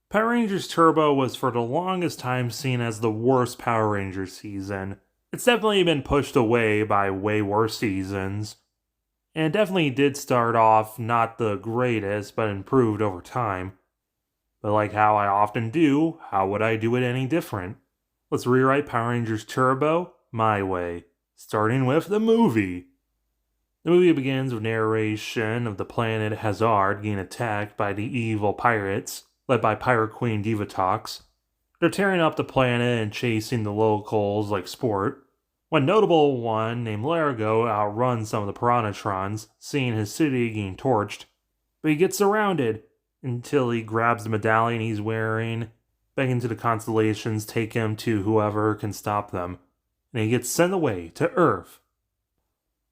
Power Rangers Turbo was for the longest time seen as the worst Power Rangers season. It's definitely been pushed away by way worse seasons, and it definitely did start off not the greatest, but improved over time. But like how I often do, how would I do it any different? Let's rewrite Power Rangers Turbo my way, starting with the movie. The movie begins with narration of the planet Hazard getting attacked by the evil pirates, led by Pirate Queen Divatox. They're tearing up the planet and chasing the locals like sport. One notable one named Largo outruns some of the Piranatrons, seeing his city getting torched. But he gets surrounded until he grabs the medallion he's wearing, begging to the constellations take him to whoever can stop them, and he gets sent away to Earth.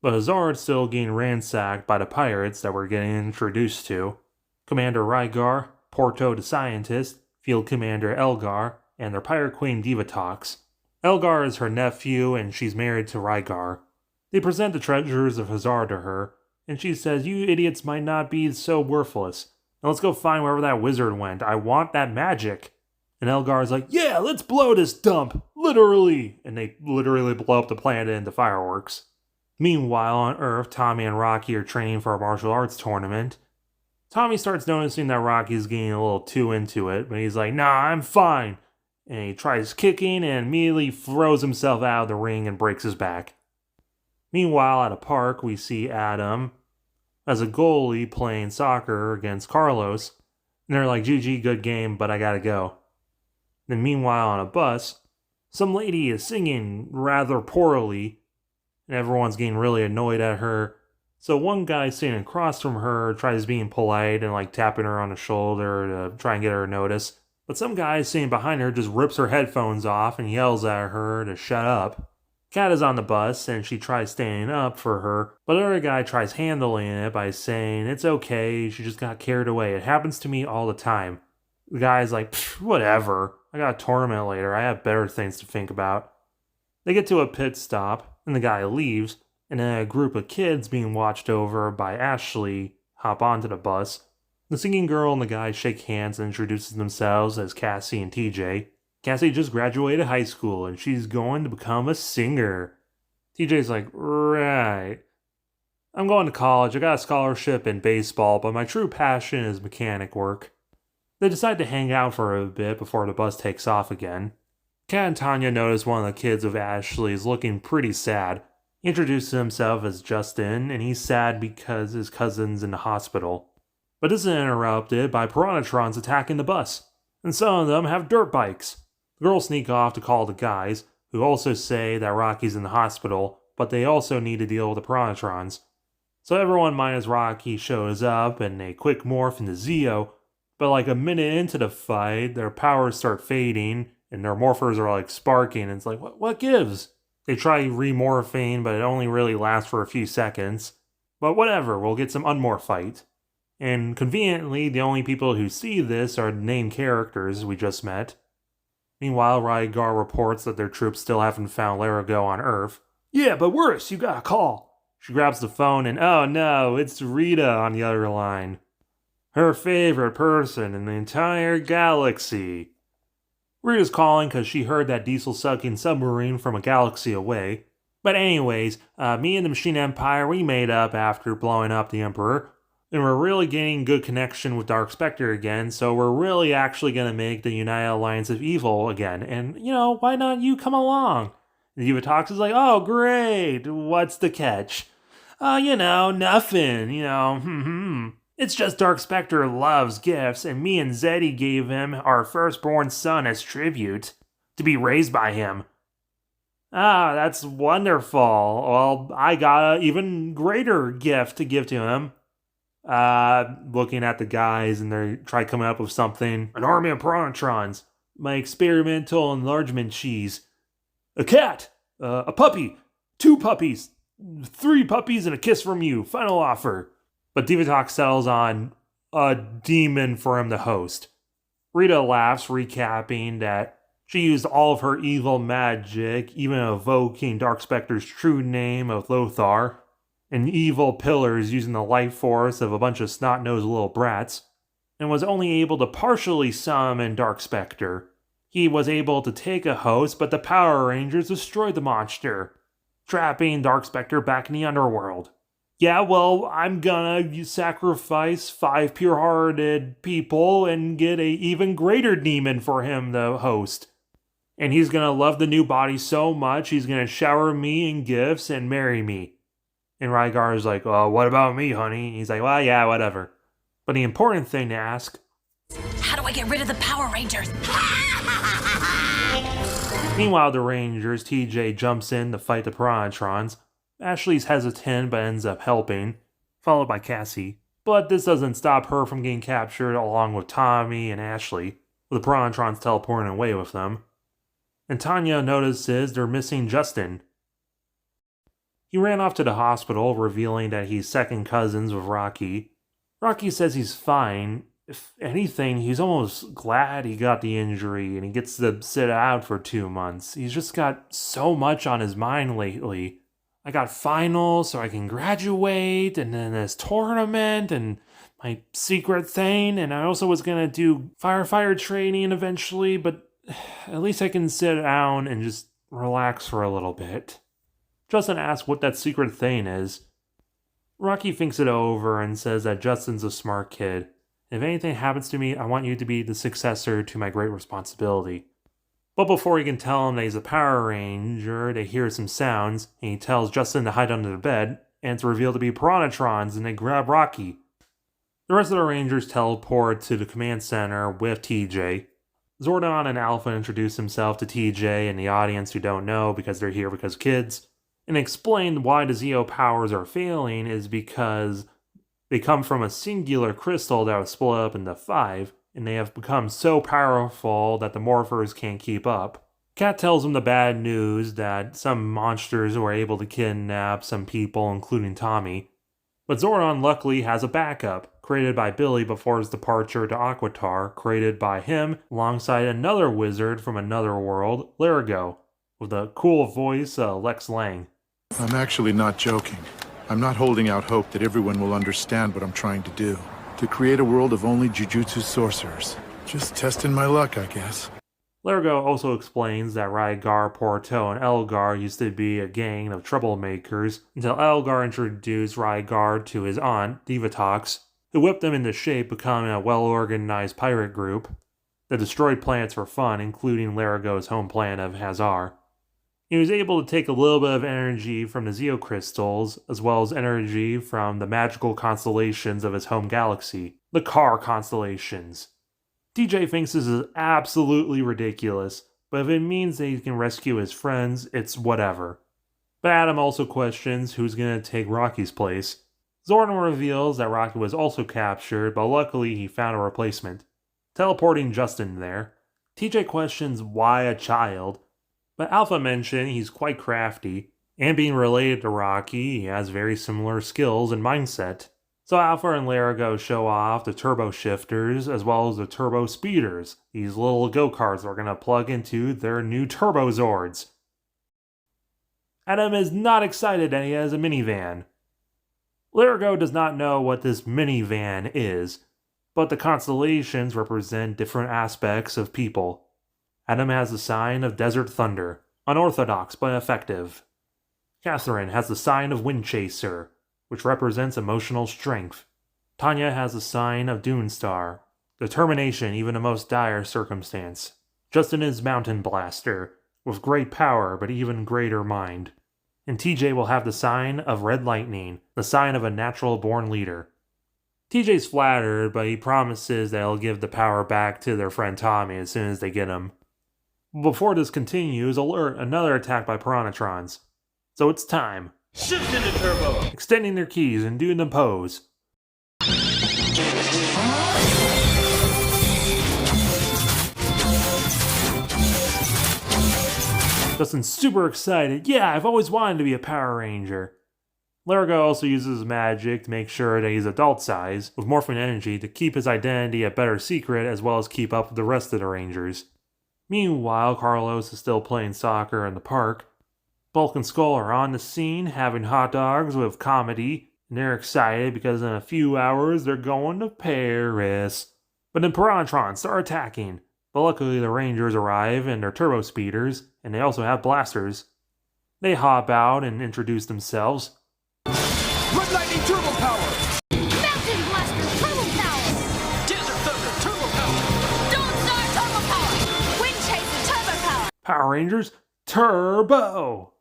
But Hazard's still getting ransacked by the pirates that we're getting introduced to. Commander Rygar, Porto the Scientist, Field Commander Elgar, and their pirate queen Divatox. Elgar is her nephew and she's married to Rygar. They present the treasures of Hazard to her, and she says, "You idiots might not be so worthless. Now let's go find wherever that wizard went. I want that magic." And Elgar's like, "Yeah, let's blow this dump! Literally!" And they literally blow up the planet into fireworks. Meanwhile, on Earth, Tommy and Rocky are training for a martial arts tournament. Tommy starts noticing that Rocky's getting a little too into it, but he's like, "Nah, I'm fine." And he tries kicking and immediately throws himself out of the ring and breaks his back. Meanwhile, at a park, we see Adam as a goalie playing soccer against Carlos. And they're like, "GG, good game, but I gotta go." Then meanwhile, on a bus, some lady is singing rather poorly, and everyone's getting really annoyed at her. So one guy sitting across from her tries being polite and like tapping her on the shoulder to try and get her notice. But some guy sitting behind her just rips her headphones off and yells at her to shut up. Kat is on the bus and she tries standing up for her, but the other guy tries handling it by saying, "It's okay, she just got carried away. It happens to me all the time." The guy's like, "Whatever. I got a tournament later. I have better things to think about." They get to a pit stop and the guy leaves, and then a group of kids being watched over by Ashley hop onto the bus. The singing girl and the guy shake hands and introduces themselves as Cassie and TJ. Cassie just graduated high school and she's going to become a singer. TJ's like, "Right. I'm going to college. I got a scholarship in baseball, but my true passion is mechanic work." They decide to hang out for a bit before the bus takes off again. Kat and Tanya notice one of the kids of Ashley is looking pretty sad. He introduces himself as Justin, and he's sad because his cousin's in the hospital. But this is interrupted by Piranatrons attacking the bus, and some of them have dirt bikes. The girls sneak off to call the guys, who also say that Rocky's in the hospital, but they also need to deal with the Piranatrons. So everyone minus Rocky shows up, and they quick morph into Zeo, but like a minute into the fight, their powers start fading, and their morphers are like sparking, and it's like, what gives? They try remorphing, but it only really lasts for a few seconds. But whatever, we'll get some unmorph fight. And conveniently, the only people who see this are the named characters we just met. Meanwhile, Rygar reports that their troops still haven't found Larago on Earth. "Yeah, but worse, you got a call." She grabs the phone and oh no, it's Rita on the other line. Her favorite person in the entire galaxy. Rita's calling because she heard that diesel-sucking submarine from a galaxy away. But anyways, me and the Machine Empire, we made up after blowing up the Emperor. And we're really getting good connection with Dark Spectre again, so we're really actually going to make the United Alliance of Evil again. And, why not you come along? And Divatox is like, "Oh, great. What's the catch?" Nothing, It's just Dark Spectre loves gifts, and me and Zeddy gave him our firstborn son as tribute, to be raised by him. "Ah, that's wonderful. Well, I got an even greater gift to give to him." Looking at the guys, and they try coming up with something. "An army of Piranatrons. My experimental enlargement cheese. A cat. A puppy. 2 puppies. 3 puppies and a kiss from you. Final offer." But Divatox settles on a demon for him to host. Rita laughs, recapping that she used all of her evil magic, even evoking Dark Spectre's true name of Lothar, and evil pillars using the life force of a bunch of snot-nosed little brats. and was only able to partially summon Dark Spectre. He was able to take a host, but the Power Rangers destroyed the monster, trapping Dark Spectre back in the underworld. Yeah, well, I'm gonna sacrifice 5 pure-hearted people and get a even greater demon for him to host. And he's gonna love the new body so much, he's gonna shower me in gifts and marry me. And Rygar is like, well, what about me, honey? He's like, well, yeah, whatever. But the important thing to ask, how do I get rid of the Power Rangers? Meanwhile, the Rangers, TJ jumps in to fight the Piranhatrons. Ashley's hesitant but ends up helping, followed by Cassie. But this doesn't stop her from getting captured along with Tommy and Ashley, with the Piranhatrons teleporting away with them. And Tanya notices they're missing Justin. He ran off to the hospital, revealing that he's second cousins with Rocky. Rocky says he's fine. If anything, he's almost glad he got the injury and he gets to sit out for 2 months. He's just got so much on his mind lately. I got finals so I can graduate, and then this tournament, and my secret thing, and I also was going to do firefighter training eventually, but at least I can sit down and just relax for a little bit. Justin asks what that secret thing is. Rocky thinks it over and says that Justin's a smart kid. If anything happens to me, I want you to be the successor to my great responsibility. But before he can tell him that he's a Power Ranger, they hear some sounds, and he tells Justin to hide under the bed, and it's revealed to be Piranhatrons, and they grab Rocky. The rest of the Rangers teleport to the command center with TJ. Zordon and Alpha introduce himself to TJ and the audience who don't know because they're here because kids, and explain why the Zeo powers are failing is because they come from a singular crystal that was split up into 5, and they have become so powerful that the morphers can't keep up. Kat tells him the bad news that some monsters were able to kidnap some people, including Tommy. But Zordon luckily has a backup, created by Billy before his departure to Aquitar, created by him alongside another wizard from another world, Larigo, with the cool voice Lex Lang. I'm actually not joking. I'm not holding out hope that everyone will understand what I'm trying to do. To create a world of only Jujutsu sorcerers. Just testing my luck, I guess. Larigo also explains that Rygar, Porto, and Elgar used to be a gang of troublemakers until Elgar introduced Rygar to his aunt, Divatox, who whipped them into shape, becoming a well-organized pirate group that destroyed planets for fun, including Larigo's home planet of Hazar. He was able to take a little bit of energy from the Zeo crystals, as well as energy from the magical constellations of his home galaxy, the Car constellations. TJ thinks this is absolutely ridiculous, but if it means that he can rescue his friends, it's whatever. But Adam also questions who's going to take Rocky's place. Zordon reveals that Rocky was also captured, but luckily he found a replacement, teleporting Justin there. TJ questions why a child, but Alpha mentioned he's quite crafty, and being related to Rocky, he has very similar skills and mindset. So Alpha and Larigo show off the turbo shifters as well as the turbo speeders, these little go-karts that are going to plug into their new turbo Zords. Adam is not excited that he has a minivan. Larigo does not know what this minivan is, but the constellations represent different aspects of people. Adam has the sign of Desert Thunder, unorthodox but effective. Catherine has the sign of Wind Chaser, which represents emotional strength. Tanya has the sign of Dune Star, determination even in the most dire circumstance. Justin is Mountain Blaster, with great power but even greater mind. And TJ will have the sign of Red Lightning, the sign of a natural-born leader. TJ's flattered, but he promises that he'll give the power back to their friend Tommy as soon as they get him. Before this continues, alert, another attack by Piranhatrons. So it's time. Shift into turbo! Extending their keys and doing the pose. Justin's super excited. Yeah, I've always wanted to be a Power Ranger. Larigo also uses magic to make sure that he's adult size, with morphing energy to keep his identity a better secret as well as keep up with the rest of the Rangers. Meanwhile, Carlos is still playing soccer in the park. Bulk and Skull are on the scene having hot dogs with comedy, and they're excited because in a few hours they're going to Paris. But then Piranhatrons start attacking. But luckily the Rangers arrive in their turbo speeders, and they also have blasters. They hop out and introduce themselves. Red Lightning Turbo Power! Mountain Blaster Turbo Power! Desert Thunder Turbo Power! Dawn Star Turbo Power! Wind Chaser Turbo Power! Power Rangers, Turbo!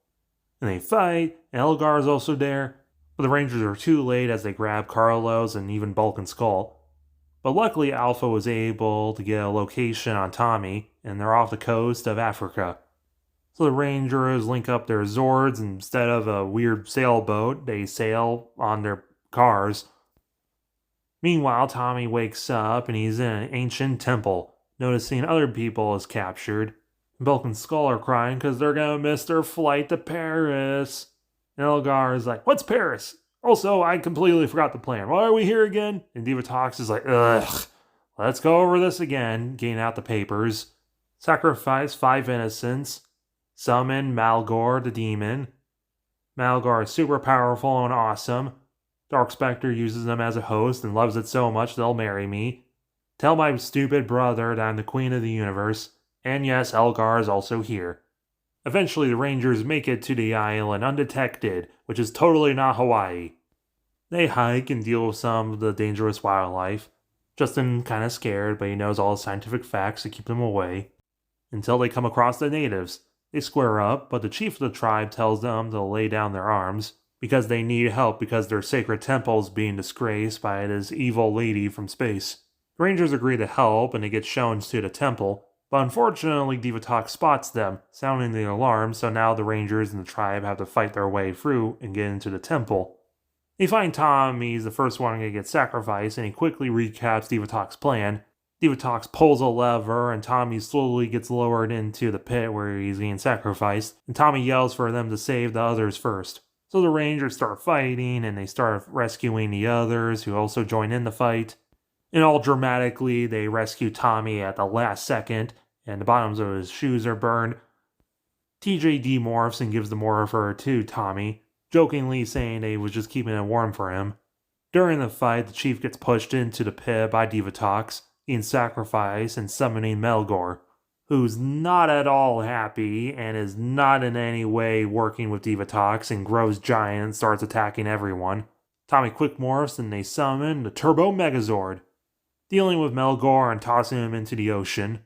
And they fight, and Elgar is also there. But the Rangers are too late as they grab Carlos and even Bulk and Skull. But luckily Alpha was able to get a location on Tommy, and they're off the coast of Africa. So the Rangers link up their Zords, and instead of a weird sailboat, they sail on their cars. Meanwhile, Tommy wakes up and he's in an ancient temple, noticing other people is captured. Bulk and Skull are crying because they're gonna miss their flight to Paris. And Elgar is like, "What's Paris? Also, I completely forgot the plan. Why are we here again?" And Divatox is like, "Ugh, let's go over this again," getting out the papers. Sacrifice 5 innocents. Summon Malgor the demon. Malgor is super powerful and awesome. Dark Spectre uses them as a host and loves it so much they'll marry me. Tell my stupid brother that I'm the queen of the universe. And yes, Elgar is also here. Eventually, the Rangers make it to the island undetected, which is totally not Hawaii. They hike and deal with some of the dangerous wildlife. Justin kinda scared, but he knows all the scientific facts to keep them away. Until they come across the natives. They square up, but the chief of the tribe tells them to lay down their arms, because they need help because their sacred temple is being disgraced by this evil lady from space. The Rangers agree to help, and they get shown to the temple. But unfortunately, Divatox spots them, sounding the alarm, so now the Rangers and the tribe have to fight their way through and get into the temple. They find Tommy's the first one to get sacrificed, and he quickly recaps Divatox's plan. Divatox pulls a lever, and Tommy slowly gets lowered into the pit where he's being sacrificed, and Tommy yells for them to save the others first. So the Rangers start fighting, and they start rescuing the others, who also join in the fight. And all dramatically, they rescue Tommy at the last second, and the bottoms of his shoes are burned. TJ demorphs and gives the morpher to Tommy, jokingly saying they was just keeping it warm for him. During the fight, the chief gets pushed into the pit by Divatox, being sacrificed and summoning Melgor, who's not at all happy and is not in any way working with Divatox and grows giant and starts attacking everyone. Tommy quick morphs and they summon the Turbo Megazord, dealing with Melgor and tossing him into the ocean.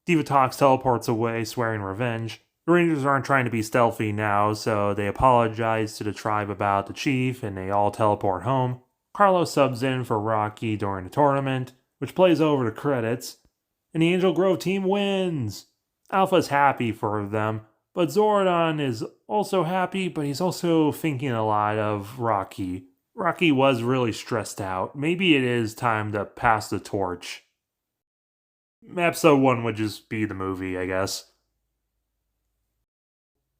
Divatox teleports away, swearing revenge. The Rangers aren't trying to be stealthy now, so they apologize to the tribe about the chief, and they all teleport home. Carlos subs in for Rocky during the tournament, which plays over the credits, and the Angel Grove team wins! Alpha's happy for them, but Zordon is also happy, but he's also thinking a lot of Rocky. Rocky was really stressed out. Maybe it is time to pass the torch. Episode 1 would just be the movie, I guess.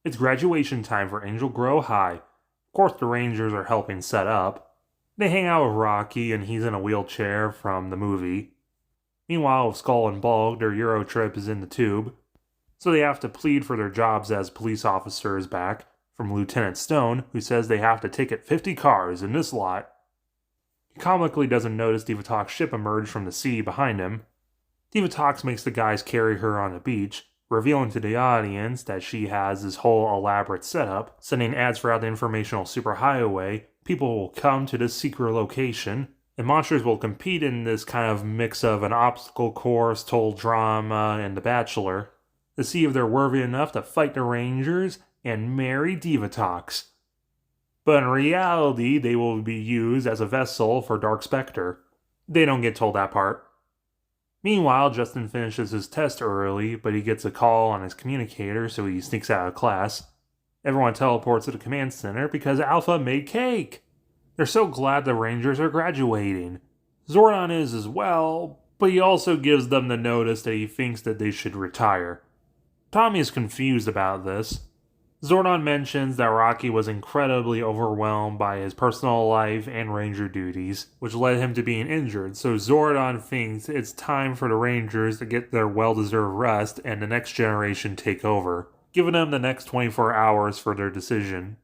It's graduation time for Angel Grove High. Of course, the Rangers are helping set up. They hang out with Rocky, and he's in a wheelchair from the movie. Meanwhile, with Skull and Bulk, their Euro trip is in the tube, so they have to plead for their jobs as police officers back from Lieutenant Stone, who says they have to ticket 50 cars in this lot. He comically doesn't notice Divatox's ship emerge from the sea behind him. Divatox makes the guys carry her on the beach, revealing to the audience that she has this whole elaborate setup, sending ads throughout the informational superhighway. People will come to this secret location, and monsters will compete in this kind of mix of an obstacle course, total drama, and The Bachelor, to see if they're worthy enough to fight the Rangers and marry Divatox. But in reality, they will be used as a vessel for Dark Spectre. They don't get told that part. Meanwhile, Justin finishes his test early, but he gets a call on his communicator, so he sneaks out of class. Everyone teleports to the command center because Alpha made cake. They're so glad the Rangers are graduating. Zordon is as well, but he also gives them the notice that he thinks that they should retire. Tommy is confused about this. Zordon mentions that Rocky was incredibly overwhelmed by his personal life and Ranger duties, which led him to being injured, so Zordon thinks it's time for the Rangers to get their well-deserved rest and the next generation take over, giving them the next 24 hours for their decision.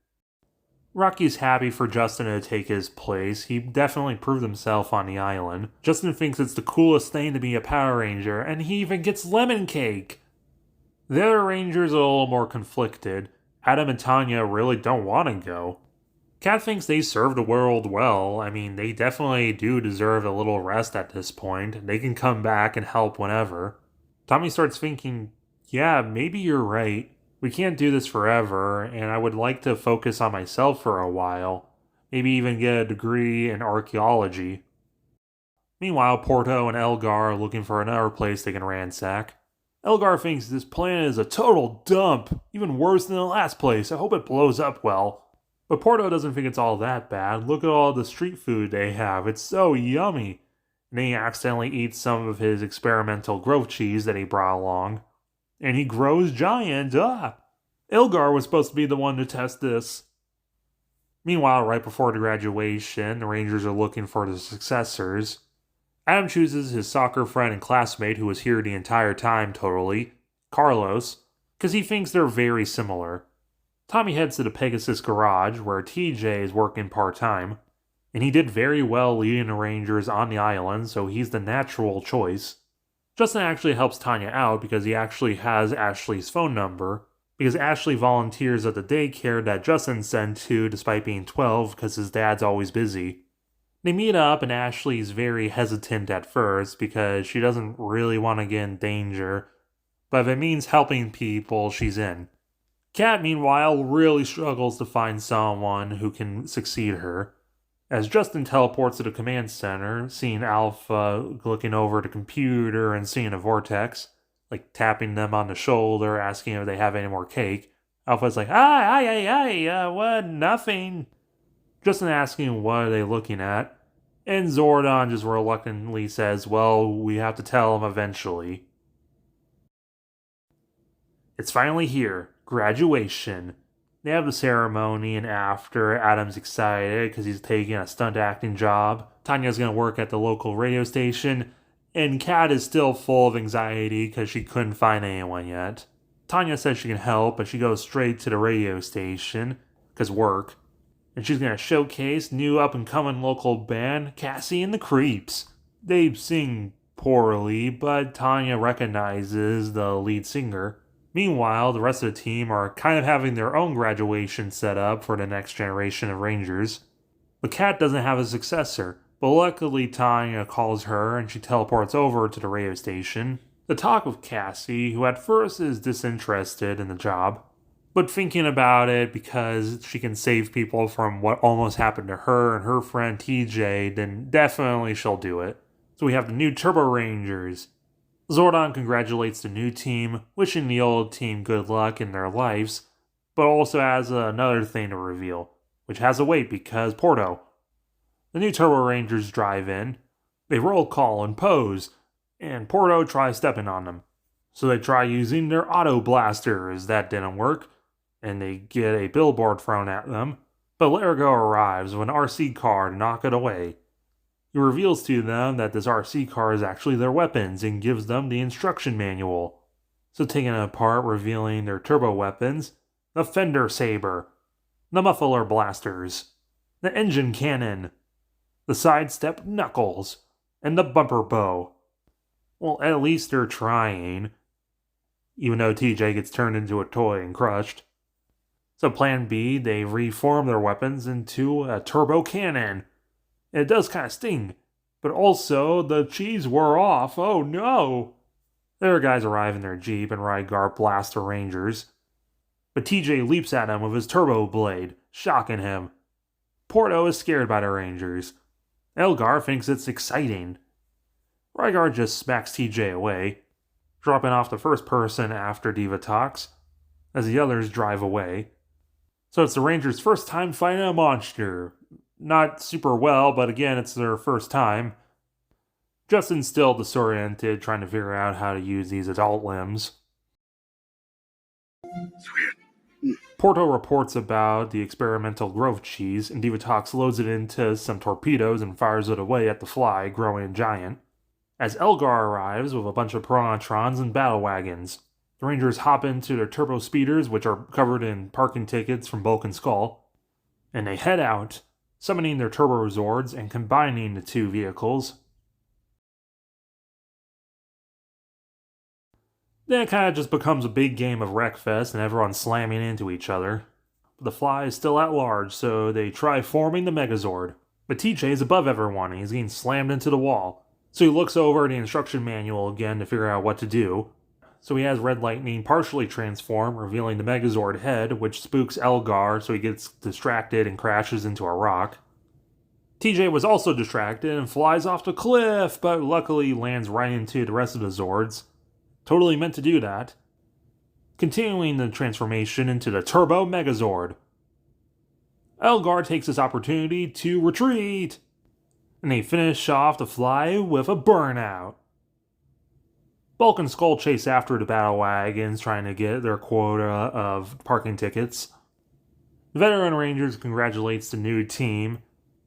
Rocky's happy for Justin to take his place. He definitely proved himself on the island. Justin thinks it's the coolest thing to be a Power Ranger, and he even gets lemon cake. The other Rangers are a little more conflicted. Adam and Tanya really don't want to go. Kat thinks they served the world well. I mean, they definitely do deserve a little rest at this point. They can come back and help whenever. Tommy starts thinking, yeah, maybe you're right. We can't do this forever, and I would like to focus on myself for a while. Maybe even get a degree in archaeology. Meanwhile, Porto and Elgar are looking for another place they can ransack. Elgar thinks this planet is a total dump, even worse than the last place. I hope it blows up well. But Porto doesn't think it's all that bad. Look at all the street food they have. It's so yummy. And then he accidentally eats some of his experimental growth cheese that he brought along. And he grows giant. Elgar was supposed to be the one to test this. Meanwhile, right before the graduation, the Rangers are looking for the successors. Adam chooses his soccer friend and classmate who was here the entire time totally, Carlos, because he thinks they're very similar. Tommy heads to the Pegasus garage where TJ is working part-time, and he did very well leading the Rangers on the island, so he's the natural choice. Justin actually helps Tanya out because he actually has Ashley's phone number, because Ashley volunteers at the daycare that Justin's sent to despite being 12 because his dad's always busy. They meet up and Ashley's very hesitant at first because she doesn't really want to get in danger, but if it means helping people, she's in. Kat, meanwhile, really struggles to find someone who can succeed her. As Justin teleports to the command center, seeing Alpha looking over the computer and seeing a vortex, like tapping them on the shoulder, asking if they have any more cake, Alpha's like, what, nothing. Justin asking what are they looking at, and Zordon just reluctantly says, well, we have to tell him eventually. It's finally here. Graduation. They have the ceremony, and after, Adam's excited because he's taking a stunt acting job. Tanya's going to work at the local radio station, and Kat is still full of anxiety because she couldn't find anyone yet. Tanya says she can help, but she goes straight to the radio station, because work. And she's going to showcase new up-and-coming local band, Cassie and the Creeps. They sing poorly, but Tanya recognizes the lead singer. Meanwhile, the rest of the team are kind of having their own graduation set up for the next generation of Rangers. But Kat doesn't have a successor, but luckily Tanya calls her and she teleports over to the radio station to talk with Cassie, who at first is disinterested in the job, but thinking about it because she can save people from what almost happened to her and her friend TJ, then definitely she'll do it. So we have the new Turbo Rangers. Zordon congratulates the new team, wishing the old team good luck in their lives, but also has another thing to reveal, which has a weight because Porto. The new Turbo Rangers drive in, they roll call and pose, and Porto tries stepping on them. So they try using their auto blasters, that didn't work, and they get a billboard thrown at them, but Largo arrives with an RC car to knock it away. He reveals to them that this RC car is actually their weapons and gives them the instruction manual. So taking it apart, revealing their turbo weapons, the Fender Saber, the Muffler Blasters, the Engine Cannon, the Sidestep Knuckles, and the Bumper Bow. Well, at least they're trying, even though TJ gets turned into a toy and crushed. So plan B, they reform their weapons into a turbo cannon. And it does kind of sting, but also the cheese wore off. Oh no! Their guys arrive in their Jeep and Rygar blast the Rangers. But TJ leaps at him with his turbo blade, shocking him. Porto is scared by the Rangers. Elgar thinks it's exciting. Rygar just smacks TJ away, dropping off the first person after Divatox, as the others drive away. So it's the Rangers' first time fighting a monster. Not super well, but again, it's their first time. Justin's still disoriented, trying to figure out how to use these adult limbs. Porto reports about the experimental growth cheese, and Divatox loads it into some torpedoes and fires it away at the fly, growing giant. As Elgar arrives with a bunch of Piranhatrons and battle wagons, the Rangers hop into their turbo speeders, which are covered in parking tickets from Bulk and Skull. and they head out, summoning their Turbo Zords and combining the two vehicles. Then it kind of just becomes a big game of Wreckfest and everyone slamming into each other. But the Fly is still at large, so they try forming the Megazord. But TJ is above everyone and he's getting slammed into the wall. So he looks over the instruction manual again to figure out what to do. So he has Red Lightning partially transform, revealing the Megazord head, which spooks Elgar so he gets distracted and crashes into a rock. TJ was also distracted and flies off the cliff, but luckily lands right into the rest of the Zords. Totally meant to do that. Continuing the transformation into the Turbo Megazord. Elgar takes this opportunity to retreat, and they finish off the Fly with a burnout. Bulk and Skull chase after the battle wagons, trying to get their quota of parking tickets. The Veteran Rangers congratulates the new team,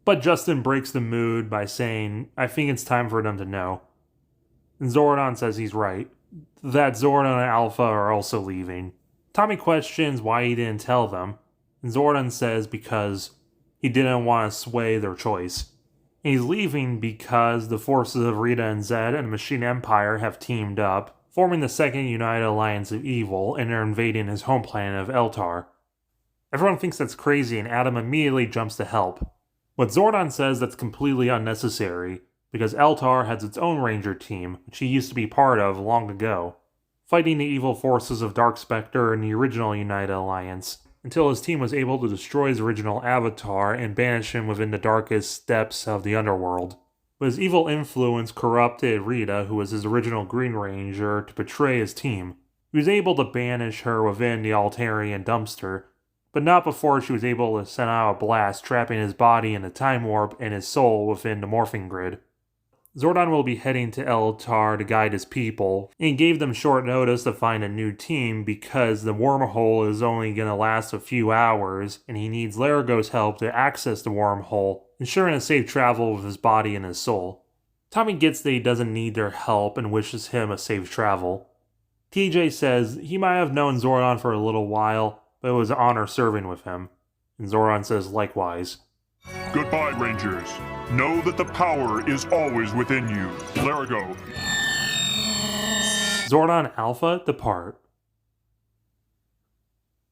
but Justin breaks the mood by saying, "I think it's time for them to know." And Zordon says he's right, that Zordon and Alpha are also leaving. Tommy questions why he didn't tell them, and Zordon says because he didn't want to sway their choice. And he's leaving because the forces of Rita and Zed and the Machine Empire have teamed up, forming the Second United Alliance of Evil, and are invading his home planet of Eltar. Everyone thinks that's crazy, and Adam immediately jumps to help. But Zordon says that's completely unnecessary, because Eltar has its own Ranger team, which he used to be part of long ago, fighting the evil forces of Dark Spectre and the original United Alliance, until his team was able to destroy his original avatar and banish him within the darkest depths of the underworld. But his evil influence corrupted Rita, who was his original Green Ranger, to betray his team. He was able to banish her within the Altarian dumpster, but not before she was able to send out a blast, trapping his body in the time warp and his soul within the morphing grid. Zordon will be heading to Eltar to guide his people, and gave them short notice to find a new team because the wormhole is only going to last a few hours, and he needs Larago's help to access the wormhole, ensuring a safe travel with his body and his soul. Tommy gets that he doesn't need their help and wishes him a safe travel. TJ says he might have known Zordon for a little while, but it was an honor serving with him, and Zordon says likewise. Goodbye, Rangers. Know that the power is always within you. Larago. Zordon Alpha depart.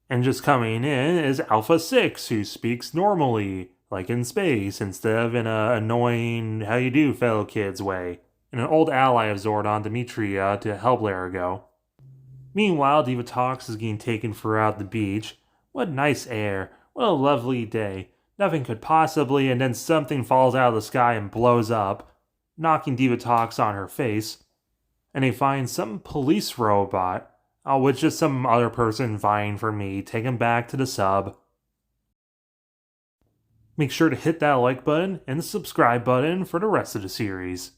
And just coming in is Alpha 6, who speaks normally, like in space, instead of in a annoying how you do fellow kids way, and an old ally of Zordon, Demetria, to help Larago. Meanwhile, Divatox is getting taken throughout the beach. What nice air, what a lovely day. Nothing could possibly, and then something falls out of the sky and blows up, knocking Divatox on her face. And they find some police robot, which is some other person vying for me, take him back to the sub. Make sure to hit that like button and the subscribe button for the rest of the series.